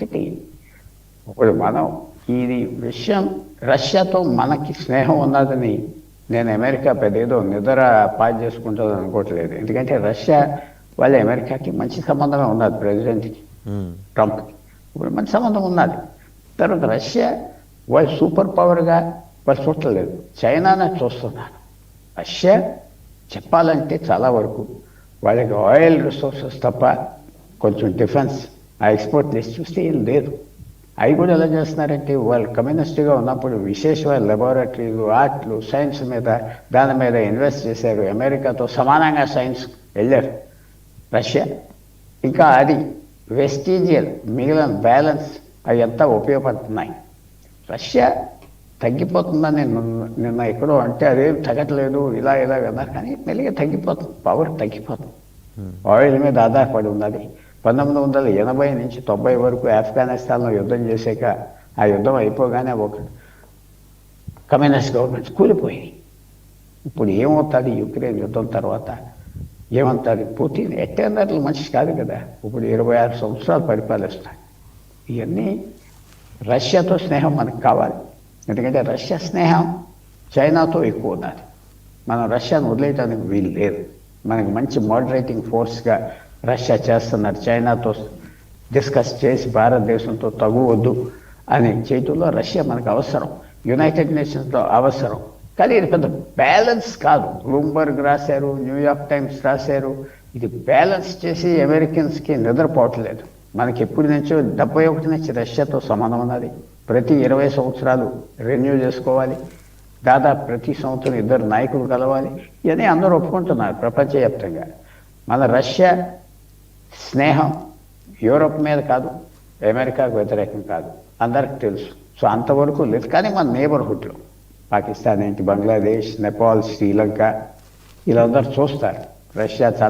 ఒకటి ఇప్పుడు మనం ఇది విషయం రష్యాతో మనకి స్నేహం ఉన్నదని నేను అమెరికా పెద్ద ఏదో నిద్ర పాస్ చేసుకుంటుంది అనుకోవట్లేదు. ఎందుకంటే రష్యా వాళ్ళ అమెరికాకి మంచి సంబంధమే ఉన్నది, ప్రెసిడెంట్కి ట్రంప్కి ఇప్పుడు మంచి సంబంధం ఉన్నది. తర్వాత రష్యా వాళ్ళు సూపర్ పవర్గా వాళ్ళు చూడలేదు, చైనానే చూస్తున్నారు. రష్యా చెప్పాలంటే చాలా వరకు వాళ్ళకి ఆయిల్ రిసోర్సెస్ తప్ప కొంచెం డిఫెన్స్ ఆ ఎక్స్పోర్ట్ లిస్ట్ చూస్తే ఏం లేదు. అవి కూడా ఎలా చేస్తున్నారంటే వాళ్ళు కమ్యూనిస్ట్గా ఉన్నప్పుడు విశేషమైన లెబొరేటరీలు, ఆర్ట్లు, సైన్స్ మీద దాని మీద ఇన్వెస్ట్ చేశారు. అమెరికాతో సమానంగా సైన్స్ వెళ్ళారు రష్యా. ఇంకా అది వెస్టీజియల్ మిగిలిన బ్యాలెన్స్ అవి అంతా ఉపయోగపడుతున్నాయి. రష్యా తగ్గిపోతుందని నిన్న ఎక్కడో అంటే అదేం తగ్గట్లేదు ఇలా అన్నారు, కానీ మెల్లిగా తగ్గిపోతుంది, పవర్ తగ్గిపోతుంది. ఆయిల్ మీద ఆధారపడి ఉన్నది. 1980 నుంచి 90 వరకు ఆఫ్ఘనిస్తాన్లో యుద్ధం చేశాక ఆ యుద్ధం అయిపోగానే ఒక కమ్యూనిస్ట్ గవర్నమెంట్ కూలిపోయింది. ఇప్పుడు ఏమవుతుంది యుక్రెయిన్ యుద్ధం తర్వాత ఏమవుతుంది? పుతిన్ ఎట్టేందర్లు మనిషి కాదు కదా, ఇప్పుడు 26 సంవత్సరాలు పరిపాలిస్తాడు. ఇవన్నీ రష్యాతో స్నేహం మనకు కావాలి. ఎందుకంటే రష్యా స్నేహం చైనాతో ఎక్కువ ఉన్నది. మనం రష్యాను వదిలేయడానికి వీలు లేదు. మనకి మంచి మోడరేటింగ్ ఫోర్స్గా రష్యా చేస్తున్నారు. చైనాతో డిస్కస్ చేసి భారతదేశంతో తగువద్దు అని చేయటంలో రష్యా మనకు అవసరం, యునైటెడ్ నేషన్స్లో అవసరం. కానీ ఇది పెద్ద బ్యాలెన్స్ కాదు. బ్లూంబర్గ్ రాశారు, న్యూయార్క్ టైమ్స్ రాశారు, ఇది బ్యాలెన్స్ చేసి అమెరికన్స్కి నిద్రపోవట్లేదు. మనకి ఎప్పటి నుంచో 71 నుంచి రష్యాతో సంబంధం ఉన్నది. ప్రతి 20 సంవత్సరాలు రెన్యూ చేసుకోవాలి. దాదాపు ప్రతి సంవత్సరం 2 నాయకులు కలవాలి. ఇవన్నీ అందరూ ఒప్పుకుంటున్నారు ప్రపంచవ్యాప్తంగా. మన రష్యా స్నేహం యూరోప్ మీద కాదు, అమెరికాకు వ్యతిరేకం కాదు, అందరికి తెలుసు. సో అంతవరకు లేదు. కానీ మన నేబర్హుడ్లో పాకిస్తాన్ ఏంటి, బంగ్లాదేశ్, నేపాల్, శ్రీలంక వీళ్ళందరూ చూస్తారు రష్యా చాలా